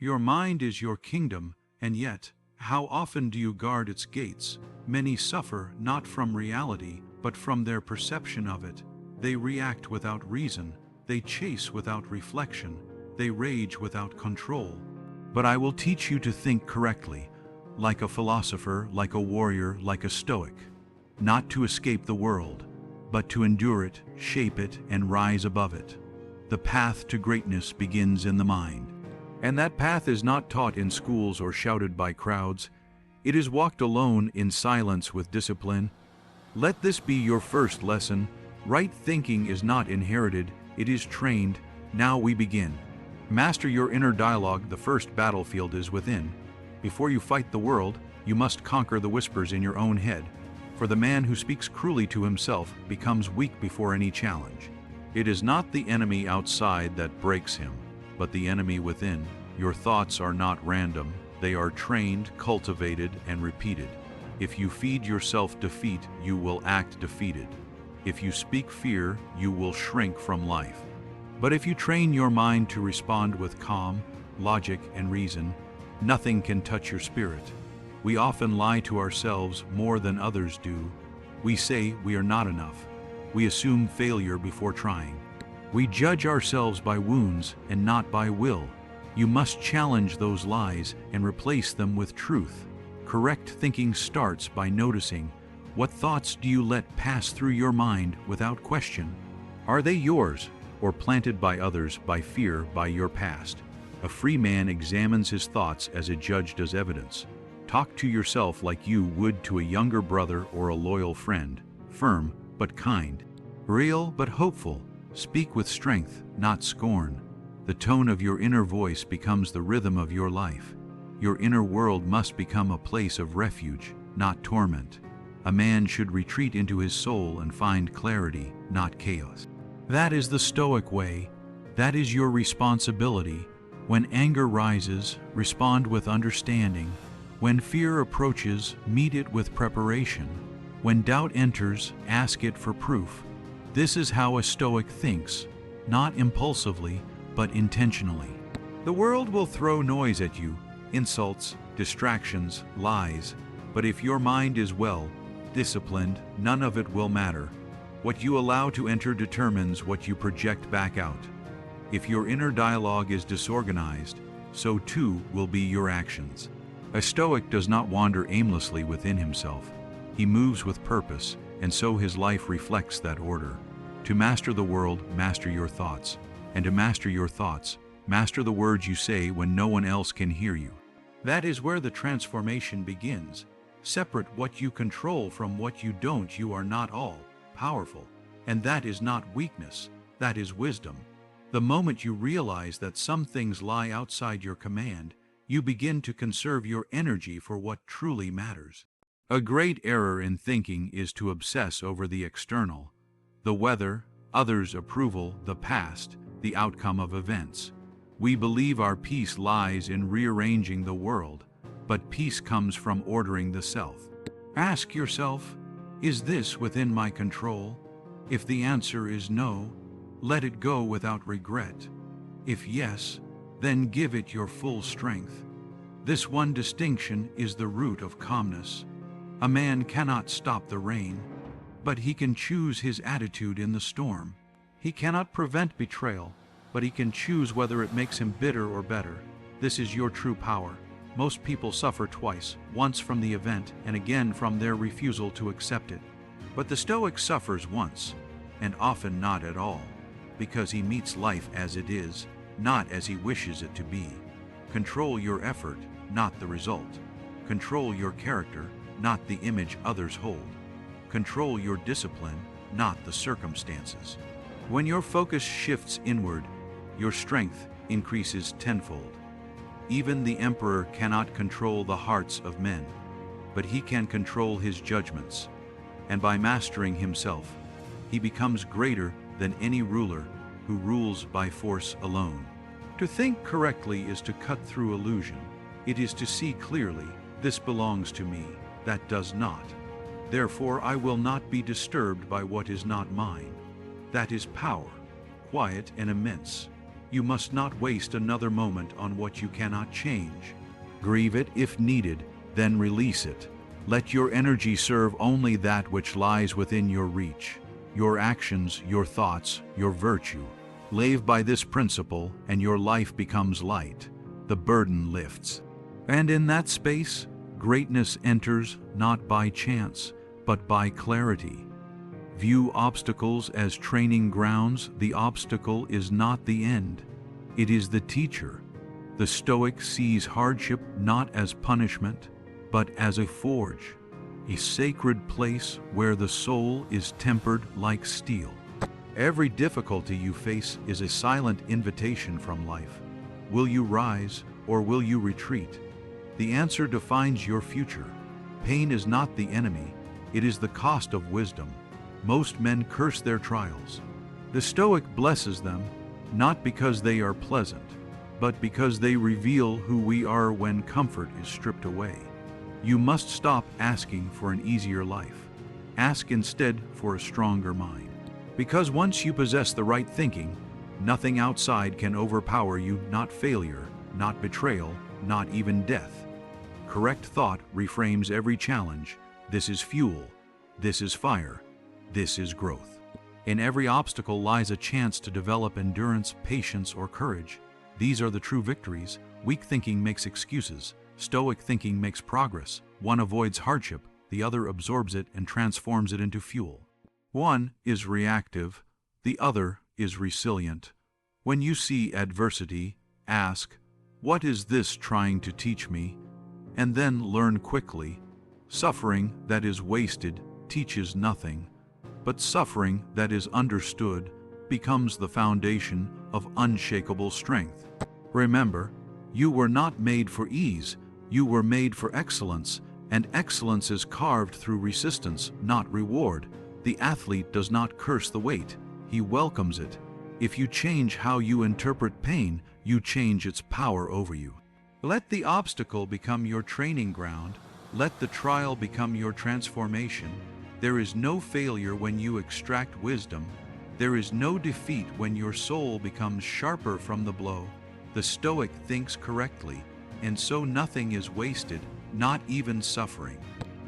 Your mind is your kingdom, and yet, how often do you guard its gates? Many suffer not from reality, but from their perception of it. They react without reason, they chase without reflection, they rage without control. But I will teach you to think correctly, like a philosopher, like a warrior, like a Stoic. Not to escape the world, but to endure it, shape it, and rise above it. The path to greatness begins in the mind. And that path is not taught in schools or shouted by crowds. It is walked alone in silence with discipline. Let this be your first lesson. Right thinking is not inherited, it is trained. Now we begin. Master your inner dialogue. The first battlefield is within. Before you fight the world, you must conquer the whispers in your own head. For the man who speaks cruelly to himself becomes weak before any challenge. It is not the enemy outside that breaks him, but the enemy within. Your thoughts are not random, they are trained, cultivated, and repeated. If you feed yourself defeat, you will act defeated. If you speak fear, you will shrink from life. But if you train your mind to respond with calm, logic, and reason, nothing can touch your spirit. We often lie to ourselves more than others do. We say we are not enough. We assume failure before trying. We judge ourselves by wounds and not by will. You must challenge those lies and replace them with truth. Correct thinking starts by noticing, what thoughts do you let pass through your mind without question? Are they yours, or planted by others, by fear, by your past? A free man examines his thoughts as a judge does evidence. Talk to yourself like you would to a younger brother or a loyal friend, firm but kind, real but hopeful. Speak with strength, not scorn. The tone of your inner voice becomes the rhythm of your life. Your inner world must become a place of refuge, not torment. A man should retreat into his soul and find clarity, not chaos. That is the Stoic way. That is your responsibility. When anger rises, respond with understanding. When fear approaches, meet it with preparation. When doubt enters, ask it for proof. This is how a Stoic thinks, not impulsively, but intentionally. The world will throw noise at you, insults, distractions, lies, but if your mind is well disciplined, none of it will matter. What you allow to enter determines what you project back out. If your inner dialogue is disorganized, so too will be your actions. A Stoic does not wander aimlessly within himself. He moves with purpose, and so his life reflects that order. To master the world, master your thoughts. And to master your thoughts, master the words you say when no one else can hear you. That is where the transformation begins. Separate what you control from what you don't. You are not all powerful. And that is not weakness, that is wisdom. The moment you realize that some things lie outside your command, you begin to conserve your energy for what truly matters. A great error in thinking is to obsess over the external, the weather, others' approval, the past, the outcome of events. We believe our peace lies in rearranging the world, but peace comes from ordering the self. Ask yourself, is this within my control? If the answer is no, let it go without regret. If yes, then give it your full strength. This one distinction is the root of calmness. A man cannot stop the rain, but he can choose his attitude in the storm. He cannot prevent betrayal, but he can choose whether it makes him bitter or better. This is your true power. Most people suffer twice, once from the event and again from their refusal to accept it. But the Stoic suffers once, and often not at all, because he meets life as it is, not as he wishes it to be. Control your effort, not the result. Control your character, not the image others hold. Control your discipline, not the circumstances. When your focus shifts inward, your strength increases tenfold. Even the emperor cannot control the hearts of men, but he can control his judgments. And by mastering himself, he becomes greater than any ruler who rules by force alone. To think correctly is to cut through illusion. It is to see clearly, this belongs to me, that does not. Therefore I will not be disturbed by what is not mine. That is power, quiet and immense. You must not waste another moment on what you cannot change. Grieve it if needed, then release it. Let your energy serve only that which lies within your reach. Your actions, your thoughts, your virtue. Live by this principle, and your life becomes light. The burden lifts. And in that space, greatness enters not by chance, but by clarity. View obstacles as training grounds. The obstacle is not the end. It is the teacher. The Stoic sees hardship not as punishment, but as a forge, a sacred place where the soul is tempered like steel. Every difficulty you face is a silent invitation from life. Will you rise or will you retreat? The answer defines your future. Pain is not the enemy, it is the cost of wisdom. Most men curse their trials. The Stoic blesses them, not because they are pleasant, but because they reveal who we are when comfort is stripped away. You must stop asking for an easier life. Ask instead for a stronger mind. Because once you possess the right thinking, nothing outside can overpower you, not failure, not betrayal, not even death. Correct thought reframes every challenge. This is fuel. This is fire. This is growth. In every obstacle lies a chance to develop endurance, patience, or courage. These are the true victories. Weak thinking makes excuses. Stoic thinking makes progress. One avoids hardship, the other absorbs it and transforms it into fuel. One is reactive, the other is resilient. When you see adversity, ask, "What is this trying to teach me?" And then learn quickly. Suffering that is wasted teaches nothing, but suffering that is understood becomes the foundation of unshakable strength. Remember, you were not made for ease, you were made for excellence, and excellence is carved through resistance, not reward. The athlete does not curse the weight, he welcomes it. If you change how you interpret pain, you change its power over you. Let the obstacle become your training ground, let the trial become your transformation. There is no failure when you extract wisdom. There is no defeat when your soul becomes sharper from the blow. The Stoic thinks correctly, and so nothing is wasted, not even suffering.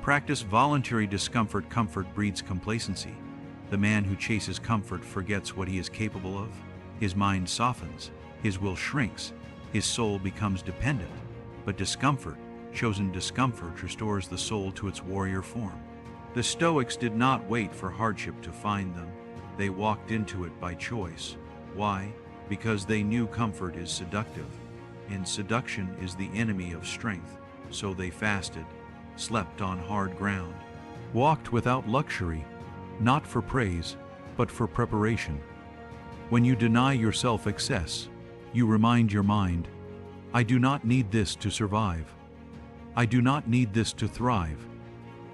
Practice voluntary discomfort. Comfort breeds complacency. The man who chases comfort forgets what he is capable of. His mind softens, his will shrinks, his soul becomes dependent. But discomfort, chosen discomfort, restores the soul to its warrior form. The Stoics did not wait for hardship to find them. They walked into it by choice. Why? Because they knew comfort is seductive, and seduction is the enemy of strength. So they fasted, slept on hard ground, walked without luxury, not for praise, but for preparation. When you deny yourself excess, you remind your mind, "I do not need this to survive. I do not need this to thrive."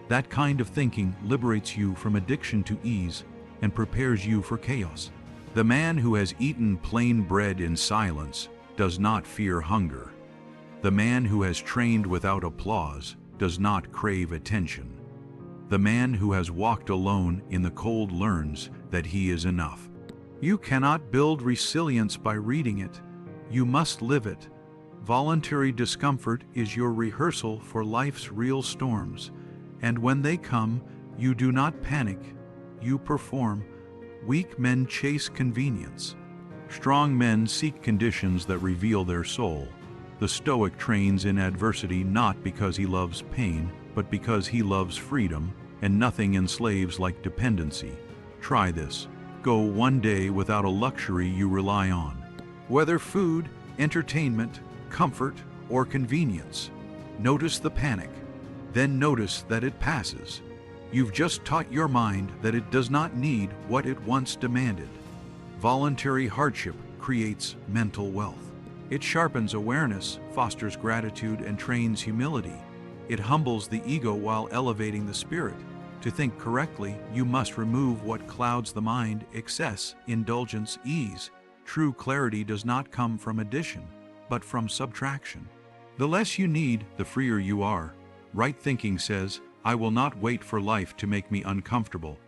That kind of thinking liberates you from addiction to ease and prepares you for chaos. The man who has eaten plain bread in silence does not fear hunger. The man who has trained without applause does not crave attention. The man who has walked alone in the cold learns that he is enough. You cannot build resilience by reading it. You must live it. Voluntary discomfort is your rehearsal for life's real storms. And when they come, you do not panic, you perform. Weak men chase convenience. Strong men seek conditions that reveal their soul. The Stoic trains in adversity not because he loves pain, but because he loves freedom, and nothing enslaves like dependency. Try this. Go one day without a luxury you rely on. Whether food, entertainment, comfort, or convenience. Notice the panic. Then notice that it passes. You've just taught your mind that it does not need what it once demanded. Voluntary hardship creates mental wealth. It sharpens awareness, fosters gratitude, and trains humility. It humbles the ego while elevating the spirit. To think correctly, you must remove what clouds the mind: excess, indulgence, ease. True clarity does not come from addition, but from subtraction. The less you need, the freer you are. Right thinking says, "I will not wait for life to make me uncomfortable.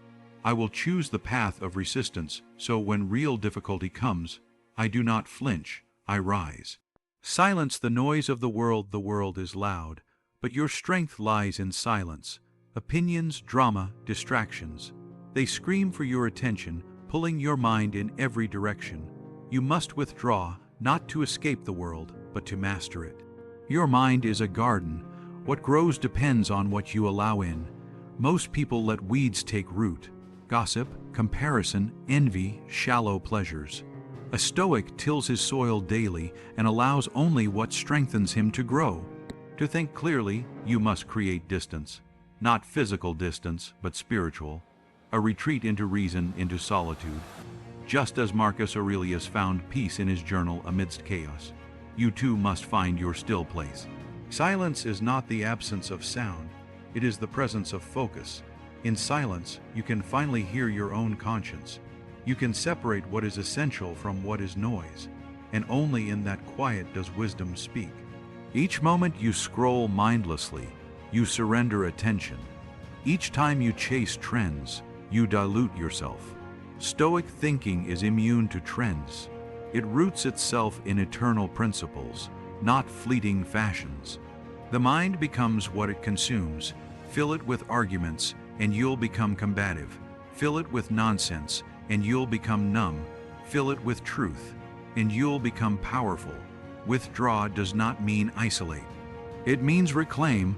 I will choose the path of resistance, so when real difficulty comes, I do not flinch, I rise. Silence the noise of the world is loud, but your strength lies in silence. Opinions, drama, distractions. They scream for your attention, pulling your mind in every direction. You must withdraw, not to escape the world, but to master it. Your mind is a garden. What grows depends on what you allow in. Most people let weeds take root. Gossip, comparison, envy, shallow pleasures. A Stoic tills his soil daily and allows only what strengthens him to grow. To think clearly, you must create distance. Not physical distance, but spiritual. A retreat into reason, into solitude. Just as Marcus Aurelius found peace in his journal amidst chaos, you too must find your still place. Silence is not the absence of sound, it is the presence of focus. In silence, you can finally hear your own conscience. You can separate what is essential from what is noise, and only in that quiet does wisdom speak. Each moment you scroll mindlessly, you surrender attention. Each time you chase trends, you dilute yourself. Stoic thinking is immune to trends. It roots itself in eternal principles, not fleeting fashions. The mind becomes what it consumes. Fill it with arguments, and you'll become combative. Fill it with nonsense, and you'll become numb. Fill it with truth, and you'll become powerful. Withdraw does not mean isolate. It means reclaim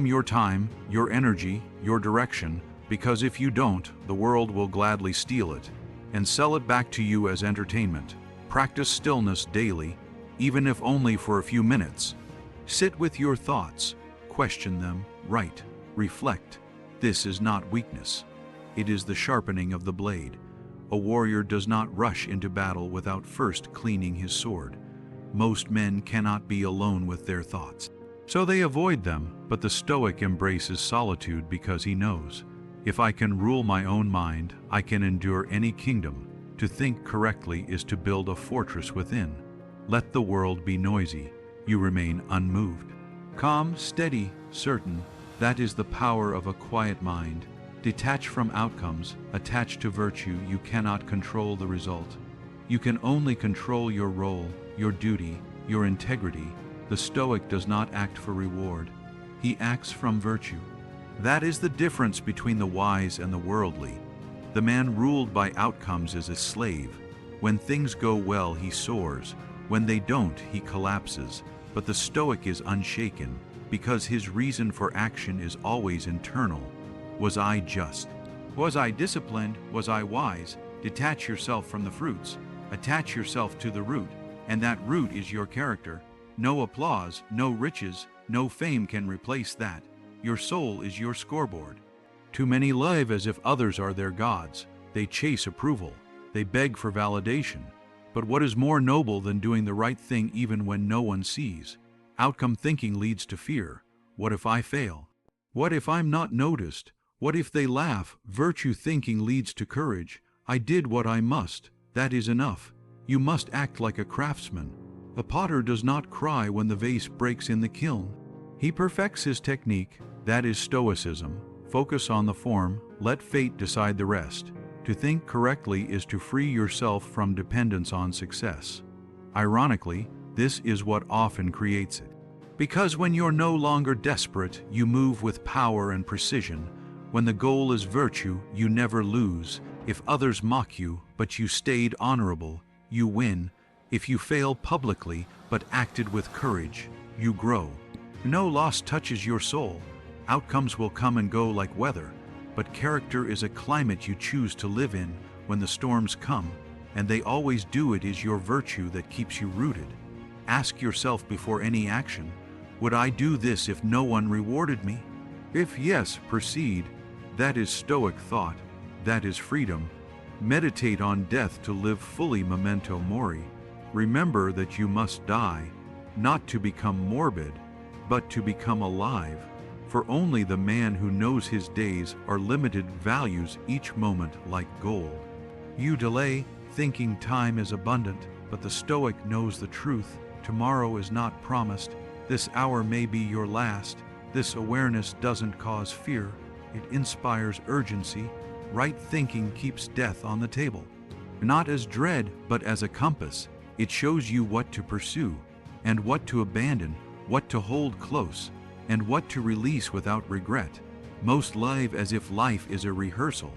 your time, your energy, your direction, because if you don't, the world will gladly steal it and sell it back to you as entertainment. Practice stillness daily, even if only for a few minutes. Sit with your thoughts, question them, write, reflect. This is not weakness. It is the sharpening of the blade. A warrior does not rush into battle without first cleaning his sword. Most men cannot be alone with their thoughts, so they avoid them, but the Stoic embraces solitude because he knows, if I can rule my own mind, I can endure any kingdom. To think correctly is to build a fortress within. Let the world be noisy, you remain unmoved. Calm, steady, certain, that is the power of a quiet mind. Detach from outcomes, attach to virtue. You cannot control the result. You can only control your role, your duty, your integrity. The Stoic does not act for reward. He acts from virtue. That is the difference between the wise and the worldly. The man ruled by outcomes is a slave. When things go well, he soars. When they don't, he collapses. But the Stoic is unshaken, because his reason for action is always internal. Was I just? Was I disciplined? Was I wise? Detach yourself from the fruits. Attach yourself to the root, and that root is your character. No applause, no riches, no fame can replace that. Your soul is your scoreboard. Too many live as if others are their gods. They chase approval. They beg for validation. But what is more noble than doing the right thing even when no one sees? Outcome thinking leads to fear. What if I fail? What if I'm not noticed? What if they laugh? Virtue thinking leads to courage. I did what I must. That is enough. You must act like a craftsman. A potter does not cry when the vase breaks in the kiln. He perfects his technique. That is Stoicism. Focus on the form, let fate decide the rest. To think correctly is to free yourself from dependence on success. Ironically, this is what often creates it. Because when you're no longer desperate, you move with power and precision. When the goal is virtue, you never lose. If others mock you, but you stayed honorable, you win. If you fail publicly, but acted with courage, you grow. No loss touches your soul. Outcomes will come and go like weather, but character is a climate you choose to live in. When the storms come, and they always do, it is your virtue that keeps you rooted. Ask yourself before any action, would I do this if no one rewarded me? If yes, proceed. That is Stoic thought. That is freedom. Meditate on death to live fully, memento mori. Remember that you must die, not to become morbid, but to become alive. For only the man who knows his days are limited values each moment like gold. You delay, thinking time is abundant, but the Stoic knows the truth. Tomorrow is not promised. This hour may be your last. This awareness doesn't cause fear. It inspires urgency. Right thinking keeps death on the table. not as dread, but as a compass. It shows you what to pursue, and what to abandon, what to hold close, and what to release without regret. Most live as if life is a rehearsal,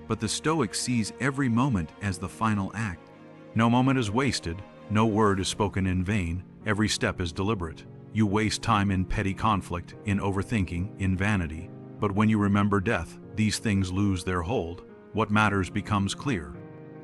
but the Stoic sees every moment as the final act. No moment is wasted, no word is spoken in vain, every step is deliberate. You waste time in petty conflict, in overthinking, in vanity, but when you remember death, these things lose their hold. What matters becomes clear.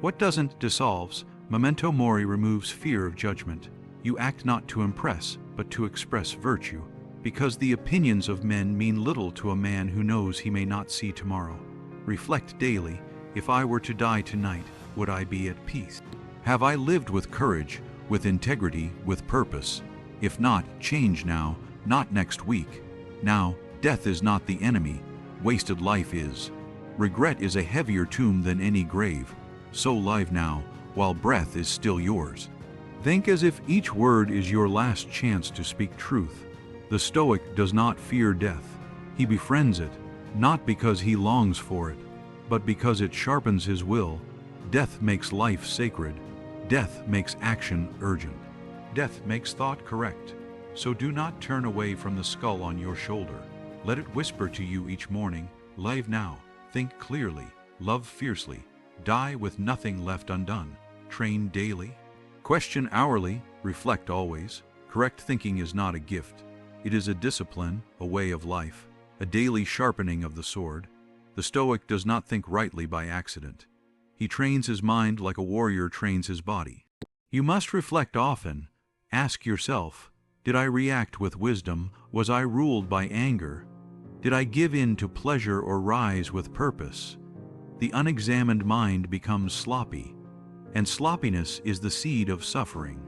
What doesn't dissolves. Memento mori removes fear of judgment. You act not to impress, but to express virtue, because the opinions of men mean little to a man who knows he may not see tomorrow. Reflect daily, if I were to die tonight, would I be at peace? Have I lived with courage, with integrity, with purpose? If not, change now, not next week. Now, death is not the enemy, wasted life is. Regret is a heavier tomb than any grave. So live now, while breath is still yours. Think as if each word is your last chance to speak truth. The Stoic does not fear death. He befriends it, not because he longs for it, but because it sharpens his will. Death makes life sacred. Death makes action urgent. Death makes thought correct. So do not turn away from the skull on your shoulder. Let it whisper to you each morning, live now, think clearly, love fiercely, die with nothing left undone, train daily, question hourly, reflect always. Correct thinking is not a gift. It is a discipline, a way of life, a daily sharpening of the sword. The Stoic does not think rightly by accident. He trains his mind like a warrior trains his body. You must reflect often. Ask yourself, did I react with wisdom? Was I ruled by anger? Did I give in to pleasure or rise with purpose? The unexamined mind becomes sloppy, and sloppiness is the seed of suffering.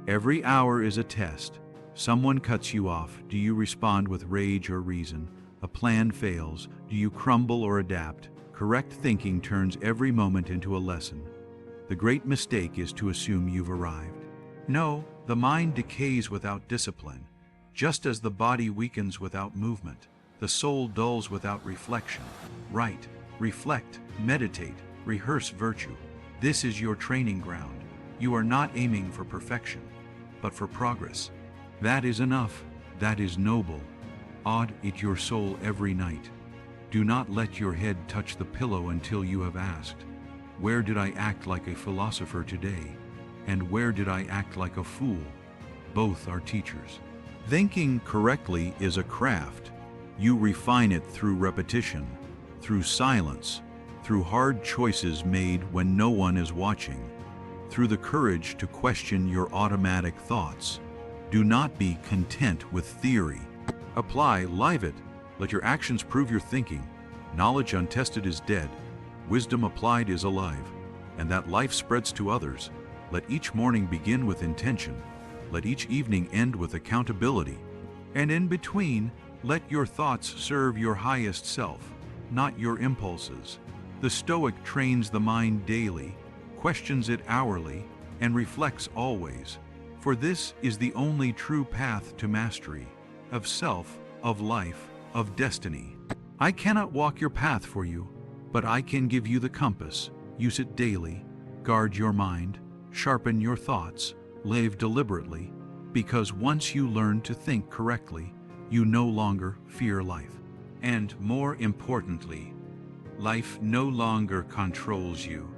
Every hour is a test. Someone cuts you off. Do you respond with rage or reason? A plan fails. Do you crumble or adapt? Correct thinking turns every moment into a lesson. The great mistake is to assume you've arrived. No, the mind decays without discipline, just as the body weakens without movement. The soul dulls without reflection. Write, reflect, meditate, rehearse virtue. This is your training ground. You are not aiming for perfection, but for progress. That is enough. That is noble. Audit your soul every night. Do not let your head touch the pillow until you have asked, where did I act like a philosopher today? And where did I act like a fool? Both are teachers. Thinking correctly is a craft. You refine it through repetition, through silence, through hard choices made when no one is watching, through the courage to question your automatic thoughts. Do not be content with theory. Apply, live it. Let your actions prove your thinking. Knowledge untested is dead. Wisdom applied is alive. And that life spreads to others. Let each morning begin with intention. Let each evening end with accountability. And in between, let your thoughts serve your highest self, not your impulses. The Stoic trains the mind daily, questions it hourly, and reflects always. For this is the only true path to mastery, of self, of life, of destiny. I cannot walk your path for you, but I can give you the compass. Use it daily, guard your mind, sharpen your thoughts, live deliberately, because once you learn to think correctly, you no longer fear life. And more importantly, life no longer controls you.